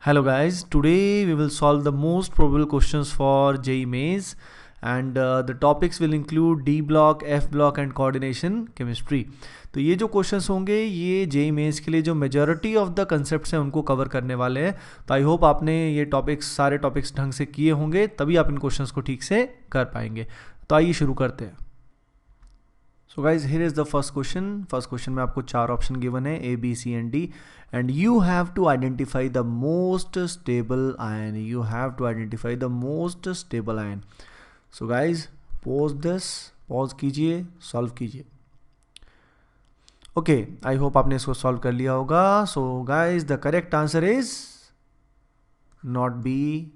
Hello guys, today we will solve the most probable questions for JEE Mains and the topics will include D block, F block and coordination chemistry. तो ये जो questions होंगे ये JEE Mains के लिए जो majority of the concepts हैं उनको कवर करने वाले हैं। तो आई होप आपने ये सारे टॉपिक्स ढंग से किए होंगे, तभी आप इन क्वेश्चंस को ठीक से कर पाएंगे। तो आइए शुरू करते हैं। So guys here is the first question में आपको 4 ऑप्शन गिवन है A, B, C and D and you have to identify the most stable ion. So guys pause कीजिए, सॉल्व कीजिए। ओके, आई होप आपने इसको सॉल्व कर लिया होगा। So guys the correct answer is not B,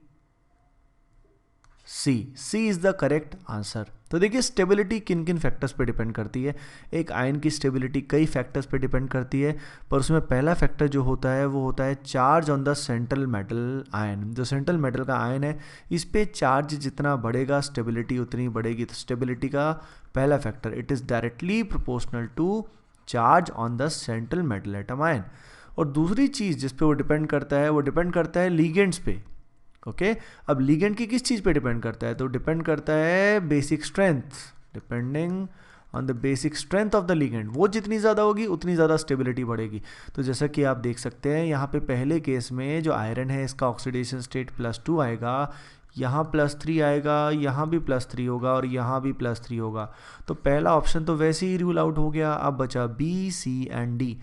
C is the correct answer. तो देखिए stability किन किन फैक्टर्स पे डिपेंड करती है। एक आयन की स्टेबिलिटी कई फैक्टर्स पे डिपेंड करती है, पर उसमें पहला फैक्टर जो होता है वो होता है charge on the central metal ion. जो सेंट्रल मेटल का आयन है इस पे चार्ज जितना बढ़ेगा स्टेबिलिटी उतनी बढ़ेगी। तो स्टेबिलिटी का पहला factor it is directly proportional to charge on the central metal atom ion. और दूसरी चीज़ जिस पे वो डिपेंड करता है लिगेंड्स पे। ओके, अब लिगेंड की किस चीज़ पे डिपेंड करता है? तो डिपेंड करता है basic strength. Depending on the basic strength of the ligand, वो जितनी ज़्यादा होगी उतनी ज़्यादा स्टेबिलिटी बढ़ेगी। तो जैसा कि आप देख सकते हैं यहाँ पे पहले केस में जो आयरन है इसका ऑक्सीडेशन स्टेट +2 आएगा, यहाँ +3 आएगा, यहाँ भी +3 होगा और यहाँ भी +3 होगा। तो पहला ऑप्शन तो वैसे ही रूल आउट हो गया। अब बचा B, C and D।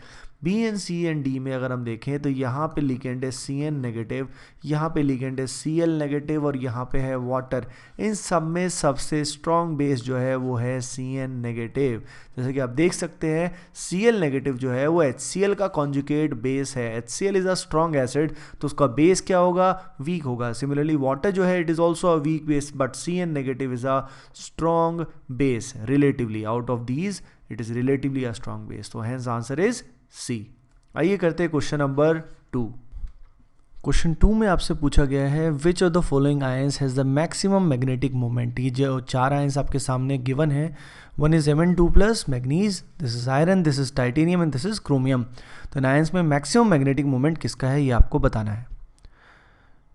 B and C and D में अगर हम देखें तो यहाँ पे लिगेंड है Cn नेगेटिव, यहाँ पे लिगेंड है Cl नेगेटिव और यहाँ पे है वाटर। इन सब में सबसे स्ट्रॉन्ग बेस जो है वो है Cn नेगेटिव। जैसे कि आप देख सकते हैं Cl नेगेटिव जो है वो HCl का कॉन्जुगेट बेस है। HCl is a strong acid, तो उसका बेस क्या होगा? वीक होगा। सिमिलरली वाटर जो है it is also a weak base, but Cn negative is a strong base relatively. Out of these it is relatively a strong base. तो hence answer is सी। आइए करते हैं क्वेश्चन नंबर 2। क्वेश्चन 2 में आपसे पूछा गया है which of the following ions has the maximum magnetic moment. ये जो 4 आयंस आपके सामने गिवन है, one is Mn2+ manganese, this is iron, this is titanium and this is chromium. तो इन आयंस में मैक्सिमम मैग्नेटिक मोमेंट किसका है ये आपको बताना है।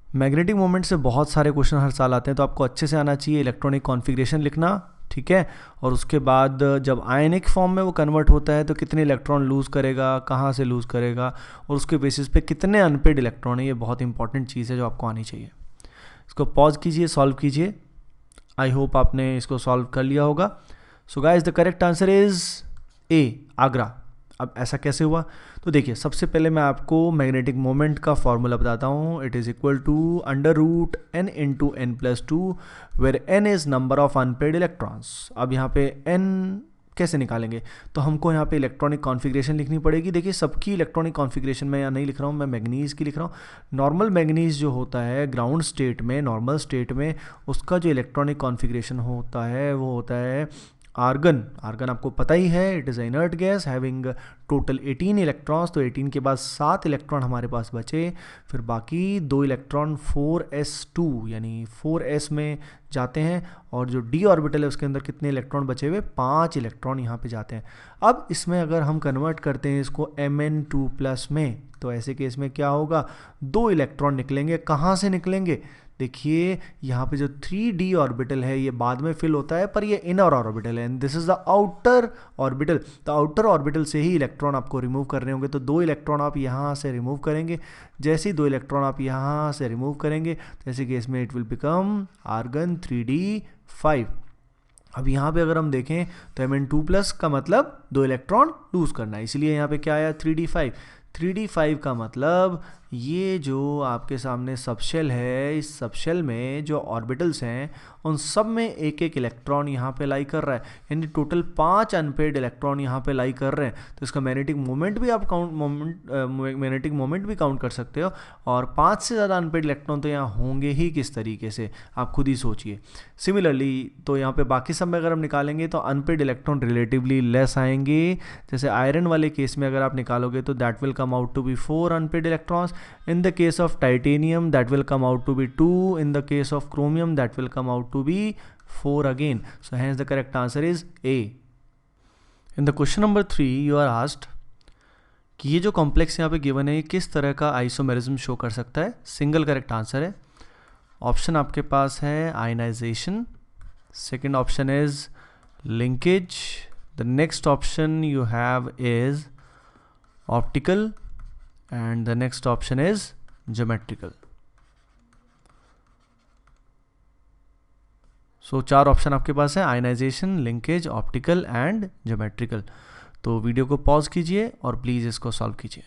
मैग्नेटिक मोमेंट से बहुत सारे क्वेश्चन हर साल आते हैं, तो आपको अच्छे से आना चाहिए इलेक्ट्रॉनिक कॉन्फ़िगरेशन लिखना, ठीक है। और उसके बाद जब आयनिक फॉर्म में वो कन्वर्ट होता है तो कितने इलेक्ट्रॉन लूज़ करेगा, कहाँ से लूज़ करेगा और उसके बेसिस पे कितने अनपेड इलेक्ट्रॉन है। ये बहुत इंपॉर्टेंट चीज़ है जो आपको आनी चाहिए। इसको पॉज कीजिए, सॉल्व कीजिए। आई होप आपने इसको सॉल्व कर लिया होगा। So guys the correct answer is a, Agra. अब ऐसा कैसे हुआ? तो देखिए सबसे पहले मैं आपको मैग्नेटिक मोमेंट का फॉर्मूला बताता हूँ। It is equal to √n × n+2 where n is number of unpaired electrons. अब यहाँ पे n कैसे निकालेंगे? तो हमको यहाँ पे इलेक्ट्रॉनिक कॉन्फ़िगरेशन लिखनी पड़ेगी। देखिए सबकी इलेक्ट्रॉनिक कॉन्फ़िगरेशन मैं यहाँ नहीं लिख रहा हूँ, मैं मैग्नीज़ की लिख रहा हूँ। नॉर्मल मैग्नीज़ जो होता है ग्राउंड स्टेट में, नॉर्मल स्टेट में उसका जो इलेक्ट्रॉनिक कॉन्फ़िगरेशन होता है वो होता है आर्गन। आर्गन आपको पता ही है, it is inert gas having total 18 electrons. तो 18 के बाद 7 इलेक्ट्रॉन हमारे पास बचे, फिर बाकी 2 इलेक्ट्रॉन 4s2 यानी 4s में जाते हैं और जो d ऑर्बिटल है उसके अंदर कितने इलेक्ट्रॉन बचे हुए? 5 इलेक्ट्रॉन यहाँ पे जाते हैं। अब इसमें अगर हम कन्वर्ट करते हैं इसको Mn2+ में, तो ऐसे केस में क्या होगा? 2 इलेक्ट्रॉन निकलेंगे। कहाँ से निकलेंगे? देखिए यहाँ पे जो 3d ऑर्बिटल है ये बाद में फिल होता है, पर ये इनर ऑर्बिटल है and this is the outer orbital. तो आउटर ऑर्बिटल से ही इलेक्ट्रॉन आपको रिमूव करने होंगे। तो 2 इलेक्ट्रॉन आप यहाँ से रिमूव करेंगे। जैसे ही 2 इलेक्ट्रॉन आप यहाँ से रिमूव करेंगे तो ऐसे केस में it will become argon 3d5। अब यहाँ पे अगर हम देखें तो Mn2+ का मतलब 2 इलेक्ट्रॉन लूज करना है, इसलिए यहाँ पे क्या आया? 3d5। 3d5 का मतलब ये जो आपके सामने सबशेल है, इस सबशेल में जो ऑर्बिटल्स हैं उन सब में एक एक इलेक्ट्रॉन यहाँ पे लाई कर रहा है, यानी टोटल 5 अनपेड इलेक्ट्रॉन यहाँ पे लाई कर रहे हैं। तो इसका मैग्नेटिक मोमेंट भी आप मैग्नेटिक मोमेंट भी काउंट कर सकते हो। और 5 से ज़्यादा अनपेड इलेक्ट्रॉन तो यहाँ होंगे ही किस तरीके से, आप खुद ही सोचिए। सिमिलरली तो यहाँ पे बाकी सब में अगर हम निकालेंगे तो अनपेड इलेक्ट्रॉन रिलेटिवली लेस आएंगे। जैसे आयरन वाले केस में अगर आप निकालोगे तो that will come out to be 4 unpaired electrons. In the case of titanium that will come out to be 2. In the case of chromium that will come out to be 4 again. So hence the correct answer is A. In the question number 3 you are asked कि ये जो complex यहाँ पे given है ये किस तरह का आइसोमेरिज्म शो कर सकता है। सिंगल करेक्ट आंसर है। ऑप्शन आपके पास है ionization, second option is linkage, the next option you have is optical and the next option is geometrical. So 4 option आपके पास है, ionization, linkage, optical and geometrical. तो वीडियो को पॉज कीजिए और प्लीज़ इसको सॉल्व कीजिए।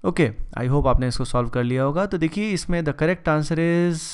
ओके, आई होप आपने इसको सॉल्व कर लिया होगा। तो देखिए इसमें the correct answer is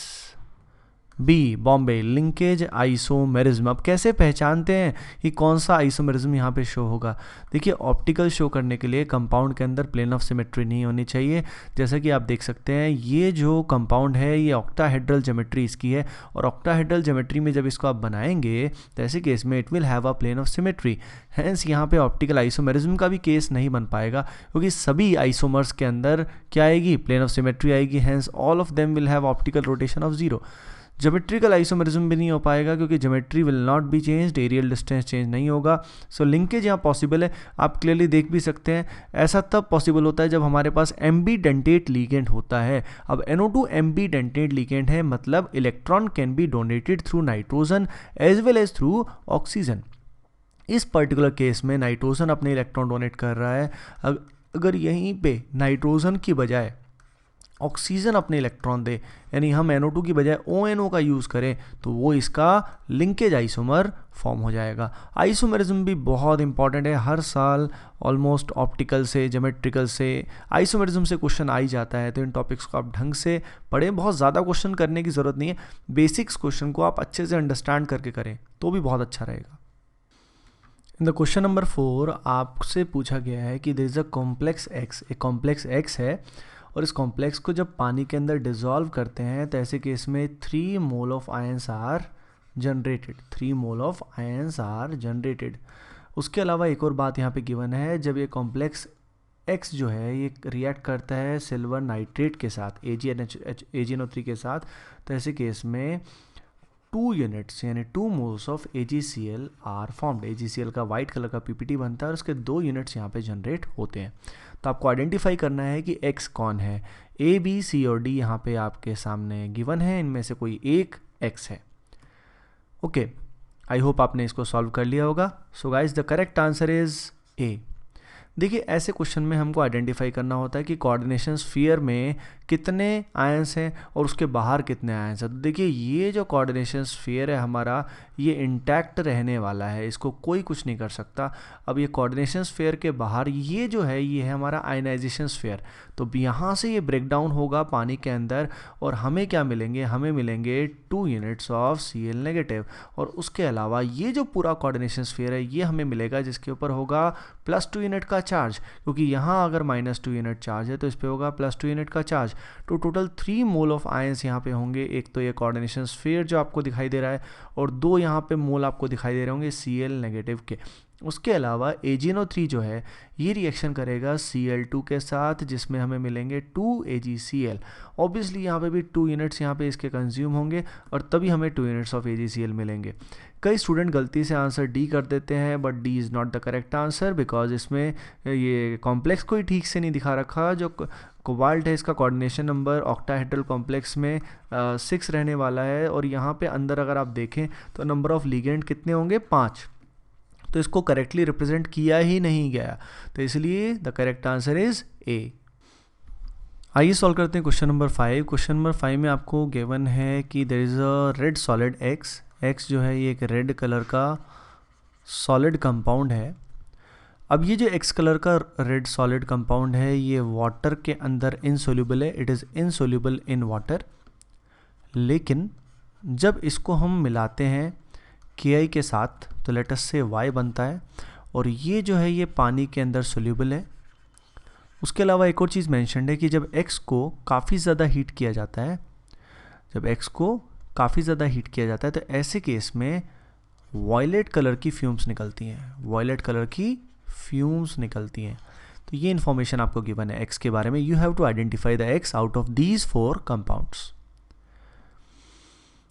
B, बॉम्बे, लिंकेज आइसोमेरिज्म। अब कैसे पहचानते हैं कि कौन सा आइसोमेरिज्म यहाँ पे शो होगा। देखिए ऑप्टिकल शो करने के लिए कंपाउंड के अंदर प्लेन ऑफ सिमेट्री नहीं होनी चाहिए। जैसा कि आप देख सकते हैं ये जो कंपाउंड है ये ऑक्टाहेड्रल ज्योमेट्री इसकी है, और ऑक्टाहेड्रल ज्योमेट्री में जब इसको आप बनाएंगे तो ऐसे केस में it will have a plane of symmetry. Hence यहाँ पे ऑप्टिकल आइसोमेरिज्म का भी केस नहीं बन पाएगा, क्योंकि सभी आइसोमर्स के अंदर क्या आएगी, प्लेन ऑफ सिमेट्री आएगी। Hence all of them will have optical rotation of 0। Geometrical isomerism भी नहीं हो पाएगा, क्योंकि geometry will not be changed, aerial distance change नहीं होगा। सो लिंकेज यहाँ पॉसिबल है। आप क्लियरली देख भी सकते हैं ऐसा तब पॉसिबल होता है जब हमारे पास एम्बीडेंटेट लिगेंड होता है। अब NO2 एम्बीडेंटेट लिगेंड है, मतलब electron can be donated through nitrogen as well as through oxygen. इस पर्टिकुलर केस में नाइट्रोजन अपने इलेक्ट्रॉन डोनेट कर रहा है। अगर यहीं पे नाइट्रोजन की बजाय ऑक्सीजन अपने इलेक्ट्रॉन दे, यानी हम NO2 की बजाय ONO का यूज़ करें, तो वो इसका लिंकेज आइसोमर फॉर्म हो जाएगा। आइसोमेरिज्म भी बहुत इंपॉर्टेंट है। हर साल ऑलमोस्ट ऑप्टिकल से, ज्योमेट्रिकल से, आइसोमेरिज्म से क्वेश्चन आ ही जाता है। तो इन टॉपिक्स को आप ढंग से पढ़ें। बहुत ज़्यादा क्वेश्चन करने की ज़रूरत नहीं है, बेसिक्स क्वेश्चन को आप अच्छे से अंडरस्टैंड करके करें तो भी बहुत अच्छा रहेगा। इन द क्वेश्चन नंबर 4 आपसे पूछा गया है कि there is a complex X, एक कॉम्प्लेक्स एक्स है, और इस कॉम्प्लेक्स को जब पानी के अंदर डिज़ोल्व करते हैं तो ऐसे केस में 3 mole of ions are generated. 3 mole of ions are generated. उसके अलावा एक और बात यहाँ पे गिवन है, जब ये कॉम्प्लेक्स एक्स जो है ये रिएक्ट करता है सिल्वर नाइट्रेट के साथ, AgNO3 के साथ, तो ऐसे केस में 2 यूनिट्स यानी 2 moles of AgCl are formed. AgCl का वाइट कलर का PPT बनता है और उसके 2 यूनिट्स यहाँ पे जनरेट होते हैं। तो आपको आइडेंटिफाई करना है कि X कौन है। A, B, C और D यहाँ पे आपके सामने गिवन है, इनमें से कोई एक X है। ओके, आई होप आपने इसको सॉल्व कर लिया होगा। So guys the correct answer is A। देखिए ऐसे क्वेश्चन में हमको आइडेंटिफाई करना होता है कि कोऑर्डिनेशन स्फीयर में कितने आयंस हैं और उसके बाहर कितने आयंस हैं। तो देखिए ये जो कोऑर्डिनेशन स्फीयर है हमारा, ये इंटैक्ट रहने वाला है, इसको कोई कुछ नहीं कर सकता। अब ये कोऑर्डिनेशन स्फीयर के बाहर ये जो है ये है हमारा आयनाइजेशन स्फीयर। तो यहाँ से ये ब्रेक डाउन होगा पानी के अंदर और हमें क्या मिलेंगे, हमें मिलेंगे 2 यूनिट्स ऑफ Cl नेगेटिव। और उसके अलावा ये जो पूरा कोऑर्डिनेशन स्फीयर है ये हमें मिलेगा जिसके ऊपर होगा +2 यूनिट का चार्ज, क्योंकि यहाँ अगर -2 यूनिट चार्ज है तो इस पर होगा +2 यूनिट का चार्ज। तो टोटल 3 मोल ऑफ आयंस यहाँ पे होंगे। एक तो ये कोऑर्डिनेशन स्फीयर जो आपको दिखाई दे रहा है, और 2 यहाँ पे मोल आपको दिखाई दे रहे होंगे Cl नेगेटिव के। उसके अलावा AgNO3 जो है ये रिएक्शन करेगा Cl2 के साथ, जिसमें हमें मिलेंगे 2 AgCl। ऑब्वियसली यहाँ पे भी 2 यूनिट्स यहाँ पे इसके कंज्यूम होंगे और तभी हमें 2 यूनिट्स ऑफ AgCl मिलेंगे। कई स्टूडेंट गलती से आंसर डी कर देते हैं, but D is not the correct answer, because इसमें ये कॉम्प्लेक्स कोई ठीक से नहीं दिखा रखा। जो कोबाल्ट है इसका कोऑर्डिनेशन नंबर ऑक्टाहेड्रल कॉम्प्लेक्स में 6 रहने वाला है, और यहाँ पे अंदर अगर आप देखें तो नंबर ऑफ लिगेंड कितने होंगे, 5। तो इसको करेक्टली रिप्रेजेंट किया ही नहीं गया, तो इसलिए द करेक्ट आंसर इज ए। आइए सॉल्व करते हैं क्वेश्चन नंबर 5। क्वेश्चन नंबर 5 में आपको गिवन है कि there is a red solid X. X जो है ये एक रेड कलर का सॉलिड कंपाउंड है। अब ये जो एक्स कलर का रेड सॉलिड कंपाउंड है ये वाटर के अंदर इनसोल्यूबल है, it is insoluble in water. लेकिन जब इसको हम मिलाते हैं Ki के साथ तो लेट अस से Y बनता है, और ये जो है ये पानी के अंदर सोल्यूबल है। उसके अलावा एक और चीज़ मेंशन्ड है कि जब X को काफ़ी ज़्यादा हीट किया जाता है, जब X को काफ़ी ज़्यादा हीट किया जाता है तो ऐसे केस में वॉयलेट कलर की फ्यूम्स निकलती हैं, वॉयलेट कलर की फ्यूम्स निकलती हैं। तो ये इन्फॉर्मेशन आपको गिवन है X के बारे में। You have to identify the X out of these 4 compounds.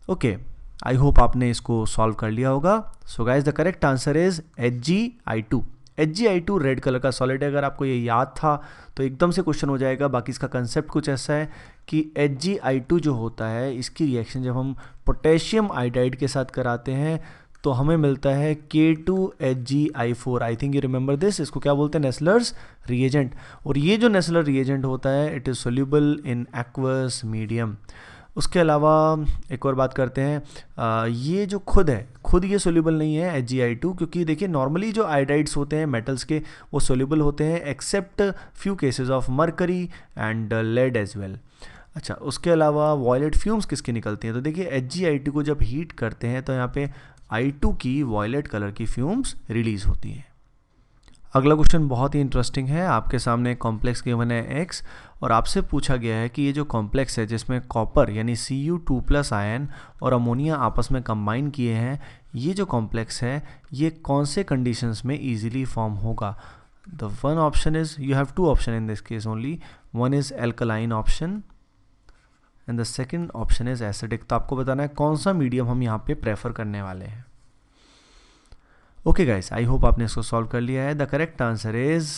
Okay, I hope आपने इसको सॉल्व कर लिया होगा। So guys the correct answer is HgI2। HgI2 red colour का सॉलिड है, अगर आपको ये याद था तो एकदम से क्वेश्चन हो जाएगा। बाकी इसका कंसेप्ट कुछ ऐसा है कि HgI2 जो होता है, इसकी रिएक्शन जब हम पोटेशियम आयोडाइड के साथ कराते हैं तो हमें मिलता है K2HgI4। I think you remember this. इसको क्या बोलते हैं? Nessler's reagent. और ये जो नेस्लर रिएजेंट होता है, it is soluble in aqueous medium. उसके अलावा एक और बात करते हैं, ये जो खुद ये सोल्यूबल नहीं है HgI2, क्योंकि देखिए नॉर्मली जो आयोडाइड्स होते हैं मेटल्स के वो सोल्यूबल होते हैं except few cases of mercury and lead as well. अच्छा, उसके अलावा वॉयलेट फ्यूम्स किसकी निकलती हैं? तो देखिए HgI2 को जब हीट करते हैं तो यहाँ पे I2 की वॉयलेट कलर की फ्यूम्स रिलीज होती हैं। अगला क्वेश्चन बहुत ही इंटरेस्टिंग है। आपके सामने कॉम्प्लेक्स गिवन है X और आपसे पूछा गया है कि ये जो कॉम्प्लेक्स है जिसमें कॉपर यानी Cu2+ आयन और अमोनिया आपस में कंबाइन किए हैं, ये जो कॉम्प्लेक्स है ये कौन से कंडीशंस में इजीली फॉर्म होगा? The one option is, you have two option in this case only, one is alkaline option and the second option is acidic. तो आपको बताना है कौन सा मीडियम हम यहाँ पे प्रेफर करने वाले हैं। ओके गाइस, आई होप आपने इसको सॉल्व कर लिया है। The correct answer is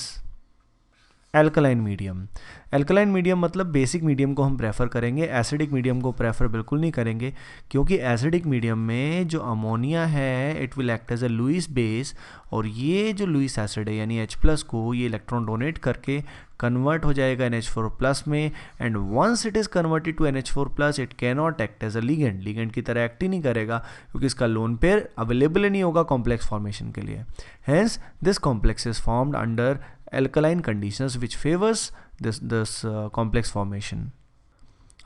alkaline medium. Alkaline medium मतलब बेसिक मीडियम को हम प्रेफर करेंगे, एसिडिक मीडियम को प्रेफर बिल्कुल नहीं करेंगे, क्योंकि एसिडिक मीडियम में जो अमोनिया है it will act as a Lewis base, और ये जो लुईस एसिड है यानी H+ को ये इलेक्ट्रॉन डोनेट करके कन्वर्ट हो जाएगा NH4+ में, and once it is converted to NH4+ it can not act as a ligand की तरह एक्ट ही नहीं करेगा, क्योंकि इसका लोन पेयर अवेलेबल ही नहीं होगा कॉम्प्लेक्स फॉर्मेशन के लिए। Hence this complex is formed under alkaline conditions which favors this complex formation।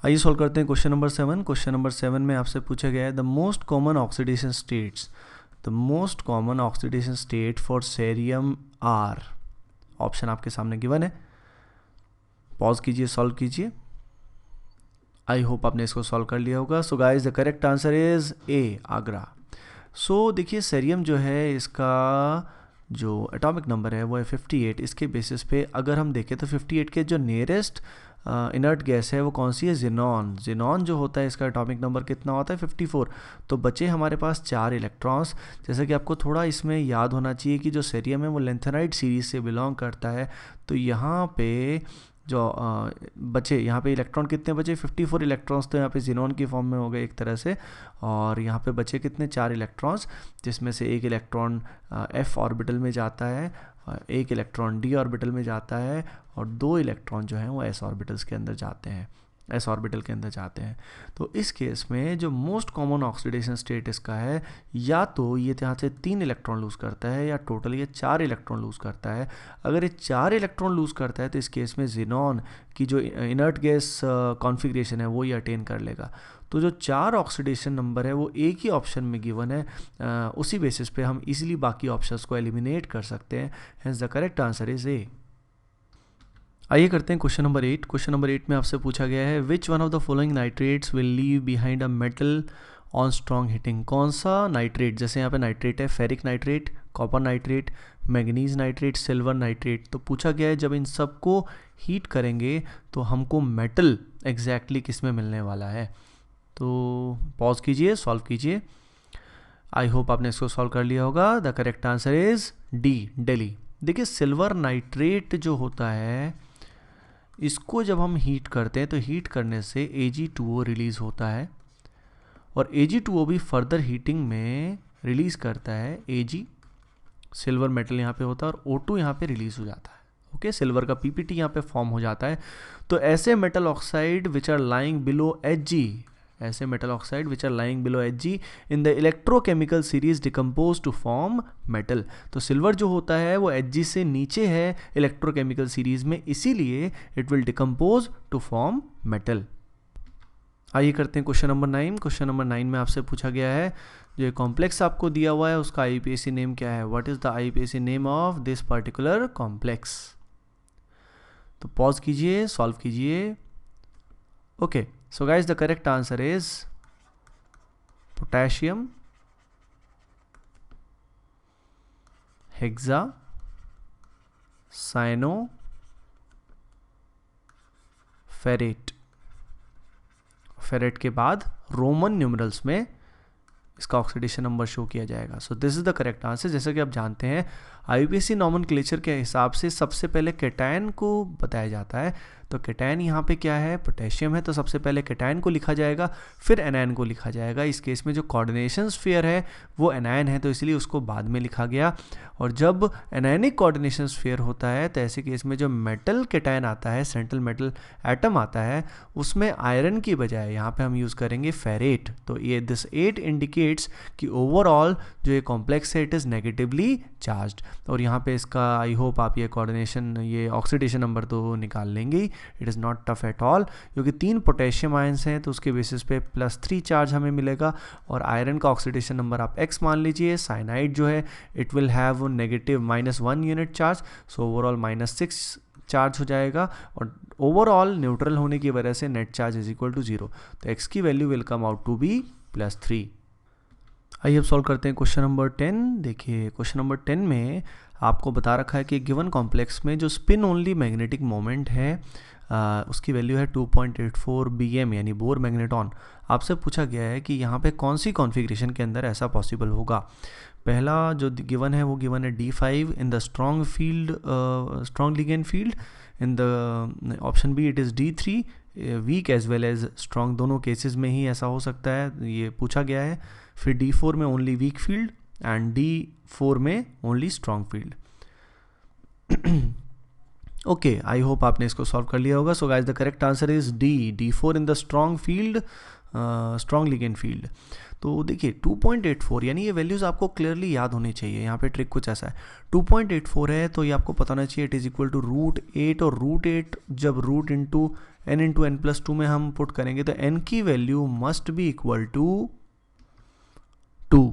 आइए सॉल्व करते हैं क्वेश्चन नंबर 7। क्वेश्चन नंबर 7 में आपसे पूछा गया है the most common oxidation states, the most common oxidation state for cerium are. Option आपके सामने गिवन है, पॉज कीजिए, सॉल्व कीजिए। आई होप आपने इसको सॉल्व कर लिया होगा। So guys the correct answer is A, Agra. So देखिए सेरियम जो है इसका जो एटॉमिक नंबर है वो है 58। इसके बेसिस पे अगर हम देखें तो 58 के जो नियरेस्ट इनर्ट गैस है वो कौन सी है? जिनॉन। जिनॉन जो होता है इसका एटॉमिक नंबर कितना होता है? 54। तो बचे हमारे पास 4 इलेक्ट्रॉन्स। जैसे कि आपको थोड़ा इसमें याद होना चाहिए कि जो सेरियम है वो लेंथेनाइड सीरीज से बिलोंग करता है, तो यहाँ पे जो बचे, यहाँ पे इलेक्ट्रॉन कितने बचे? 54 इलेक्ट्रॉन्स तो यहाँ पे जिनॉन की फॉर्म में हो गए एक तरह से, और यहाँ पे बचे कितने? 4 इलेक्ट्रॉन्स, जिसमें से एक इलेक्ट्रॉन F ऑर्बिटल में जाता है, एक इलेक्ट्रॉन D ऑर्बिटल में जाता है, और 2 इलेक्ट्रॉन जो हैं वो S ऑर्बिटल्स के अंदर जाते हैं, S ऑर्बिटल के अंदर जाते हैं। तो इस केस में जो मोस्ट कॉमन ऑक्सीडेशन स्टेट इसका है, या तो ये यहाँ से 3 इलेक्ट्रॉन लूज़ करता है या टोटल ये 4 इलेक्ट्रॉन लूज़ करता है। अगर ये 4 इलेक्ट्रॉन लूज़ करता है तो इस केस में जिनॉन की जो इनर्ट गैस कॉन्फ़िगरेशन है वो ये अटेन कर लेगा। तो जो 4 ऑक्सीडेशन नंबर है वो एक ही ऑप्शन में गिवन है, उसी बेसिस पे हम इजीली बाकी ऑप्शंस को एलिमिनेट कर सकते हैं। Hence the correct answer is ए। आइए करते हैं क्वेश्चन नंबर 8। क्वेश्चन नंबर 8 में आपसे पूछा गया है which one of the following nitrates will leave behind a metal on strong heating. कौन सा नाइट्रेट, जैसे यहाँ पे नाइट्रेट है, ferric nitrate, copper nitrate, manganese nitrate, silver nitrate. तो पूछा गया है जब इन सबको हीट करेंगे तो हमको मेटल एग्जैक्टली किस में मिलने वाला है। तो पॉज कीजिए, सॉल्व कीजिए। आई होप आपने इसको सॉल्व कर लिया होगा। The correct answer is D, Delhi. देखिए सिल्वर नाइट्रेट जो होता है इसको जब हम हीट करते हैं तो हीट करने से Ag2O रिलीज़ होता है, और Ag2O भी फर्दर हीटिंग में रिलीज़ करता है Ag, सिल्वर मेटल यहाँ पे होता है, और O2 यहाँ पे रिलीज़ हो जाता है। ओके, सिल्वर का PPT यहाँ पे फॉर्म हो जाता है। तो ऐसे metal oxide which are lying below Hg, ऐसे metal oxide which are lying below Hg in the electrochemical series decompose to form metal. तो सिल्वर जो होता है वो Hg से नीचे है इलेक्ट्रोकेमिकल सीरीज में, इसीलिए it will decompose to form metal. आइए करते हैं क्वेश्चन नंबर 9। क्वेश्चन नंबर 9 में आपसे पूछा गया है जो कॉम्प्लेक्स आपको दिया हुआ है उसका IUPAC नेम क्या है? What is the IUPAC name of this particular complex? तो पॉज कीजिए, सॉल्व कीजिए। Okay, so guys the correct answer is potassium hexa cyano ferrate. Ferrate के बाद रोमन न्यूमरल्स में इसका ऑक्सीडेशन नंबर शो किया जाएगा। So this is the correct answer. जैसा कि आप जानते हैं IUPAC नॉमेनक्लेचर के हिसाब से सबसे पहले कैटायन को बताया जाता है। तो कैटायन यहाँ पे क्या है, पोटेशियम है, तो सबसे पहले कैटायन को लिखा जाएगा, फिर एनायन को लिखा जाएगा। इस केस में जो कोऑर्डिनेशन स्फीयर है वो एनायन है, तो इसलिए उसको बाद में लिखा गया। और जब एनायनिक कोऑर्डिनेशन स्फीयर होता है तो ऐसे केस में जो मेटल कैटायन आता है, सेंट्रल मेटल एटम आता है, उसमें आयरन की बजाय यहाँ पे हम यूज़ करेंगे फेरेट। तो ये दिस 8 इंडिकेट्स कि ओवरऑल जो ये कॉम्प्लेक्स है इट इज़ नेगेटिवली चार्ज्ड। और यहाँ पे इसका आई होप आप ये कोऑर्डिनेशन, ये ऑक्सीडेशन नंबर तो निकाल लेंगे ही। It is not tough at all, क्योंकि 3 पोटेशियम आयंस हैं तो उसके बेसिस पे +3 चार्ज हमें मिलेगा। और आयरन का ऑक्सीडेशन नंबर आप x मान लीजिए। साइनाइड जो है it will have negative -1 unit charge, so overall -6 charge हो जाएगा। और ओवरऑल न्यूट्रल होने की वजह से net charge is equal to 0, तो x की value will come out to be +3। आइए अब सॉल्व करते हैं क्वेश्चन नंबर 10। देखिए क्वेश्चन नंबर 10 में आपको बता रखा है कि गिवन कॉम्प्लेक्स में जो स्पिन ओनली मैग्नेटिक मोमेंट है उसकी वैल्यू है 2.84 BM यानी बोर मैग्नेटॉन। आपसे पूछा गया है कि यहाँ पे कौन सी कॉन्फ़िगरेशन के अंदर ऐसा पॉसिबल होगा। पहला जो गिवन है वो गिवन है D5 in the strong field, strong ligand field. In the option B it is D3 weak as well as strong, दोनों केसेस में ही ऐसा हो सकता है, ये पूछा गया है। फिर D4 में only weak field and D4 में only strong field. Okay, I hope आपने इसको सॉल्व कर लिया होगा। So guys the correct answer is D4 in the strong field, strong ligand field. तो देखिए 2.84 यानी ये वैल्यूज़ आपको क्लियरली याद होनी चाहिए। यहाँ पे ट्रिक कुछ ऐसा है, 2.84 है तो ये आपको पता होना चाहिए इट इज़ इक्वल टू √8, और √8 जब रूट इंटू n+2 में हम पुट करेंगे तो n की value must be equal to 2।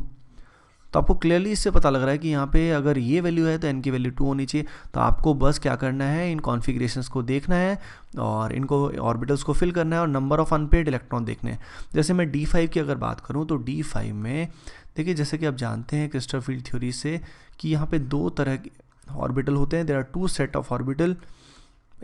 तो आपको क्लियरली इससे पता लग रहा है कि यहाँ पे अगर ये वैल्यू है तो n की वैल्यू 2 होनी चाहिए। तो आपको बस क्या करना है, इन कॉन्फ़िगरेशंस को देखना है और इनको ऑर्बिटल्स को फिल करना है और नंबर ऑफ अनपेयर्ड इलेक्ट्रॉन देखने हैं। जैसे मैं D5 की अगर बात करूँ तो D5 में देखिए, जैसे कि आप जानते हैं क्रिस्टल फील्ड थ्योरी से कि यहाँ पे 2 तरह के ऑर्बिटल होते हैं। There are 2 set of orbital.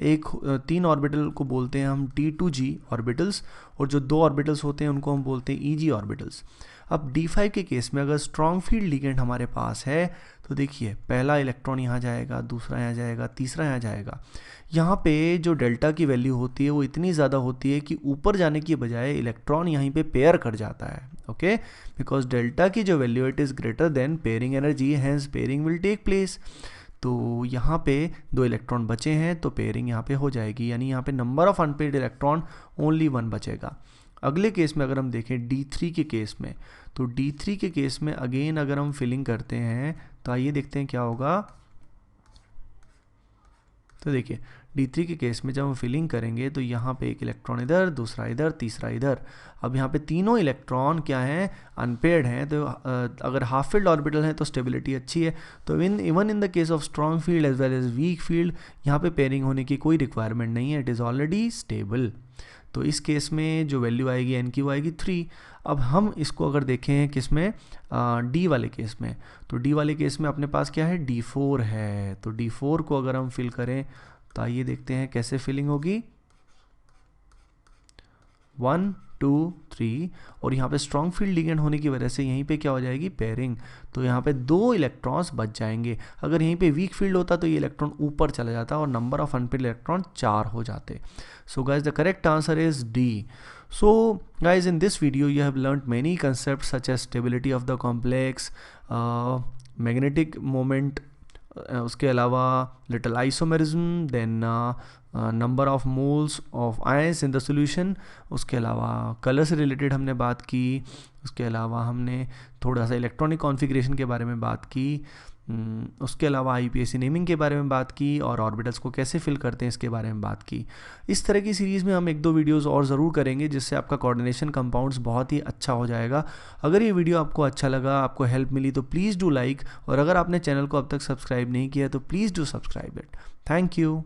एक 3 ऑर्बिटल को बोलते हैं हम T2G ऑर्बिटल्स, और जो 2 ऑर्बिटल्स होते हैं उनको हम बोलते हैं EG ऑर्बिटल्स। अब D5 के केस में अगर स्ट्रॉन्ग फील्ड लिगेंड हमारे पास है तो देखिए पहला इलेक्ट्रॉन यहाँ जाएगा, दूसरा यहाँ जाएगा, तीसरा यहाँ जाएगा। यहाँ पे जो डेल्टा की वैल्यू होती है वो इतनी ज़्यादा होती है कि ऊपर जाने की बजाय इलेक्ट्रॉन यहीं पे पेयर कर जाता है। ओके, बिकॉज डेल्टा की जो value it is greater than pairing energy, hence pairing will take place. तो यहाँ पे 2 इलेक्ट्रॉन बचे हैं तो पेयरिंग यहाँ पे हो जाएगी, यानी यहाँ पे number of unpaired electron only 1 बचेगा। अगले केस में अगर हम देखें D3 के केस में, तो D3 के केस में अगेन अगर हम फिलिंग करते हैं तो आइए देखते हैं क्या होगा। तो देखिए D3 के केस में जब हम फिलिंग करेंगे तो यहाँ पे एक इलेक्ट्रॉन इधर, दूसरा इधर, तीसरा इधर। अब यहाँ पे तीनों इलेक्ट्रॉन क्या हैं, अनपेयर्ड हैं। तो अगर हाफ फील्ड ऑर्बिटल है तो स्टेबिलिटी अच्छी है। तो even in the case of strong field as well as weak field यहाँ पे पेयरिंग होने की कोई रिक्वायरमेंट नहीं है, इट इज़ ऑलरेडी स्टेबल। तो इस केस में जो वैल्यू आएगी n की वो आएगी 3। अब हम इसको अगर देखें किस में, D वाले केस में, तो D वाले केस में अपने पास क्या है, D4 है। तो D4 को अगर हम फिल करें तो आइए देखते हैं कैसे फिलिंग होगी। 1 2 3, और यहाँ पे स्ट्रॉन्ग फील्ड लिगेंड होने की वजह से यहीं पे क्या हो जाएगी, पेयरिंग। तो यहाँ पे 2 इलेक्ट्रॉन्स बच जाएंगे। अगर यहीं पे वीक फील्ड होता तो ये इलेक्ट्रॉन ऊपर चला जाता और नंबर ऑफ अनपेयर्ड इलेक्ट्रॉन 4 हो जाते। सो guys the correct answer is D. So guys, in this video you have learnt many concepts such as stability of the complex, magnetic moment, उसके अलावा little isomerism, then number of moles of ions in the solution, उसके अलावा colour से related हमने बात की, उसके अलावा हमने थोड़ा सा इलेक्ट्रॉनिक कॉन्फ़िगरेशन के बारे में बात की, उसके अलावा IUPAC नेमिंग के बारे में बात की, और ऑर्बिटल्स को कैसे फिल करते हैं इसके बारे में बात की। इस तरह की सीरीज़ में हम 1-2 वीडियोस और ज़रूर करेंगे जिससे आपका कोऑर्डिनेशन कंपाउंड्स बहुत ही अच्छा हो जाएगा। अगर ये वीडियो आपको अच्छा लगा, आपको हेल्प मिली तो प्लीज़ डू लाइक, और अगर आपने चैनल को अब तक सब्सक्राइब नहीं किया तो please do subscribe it. Thank you.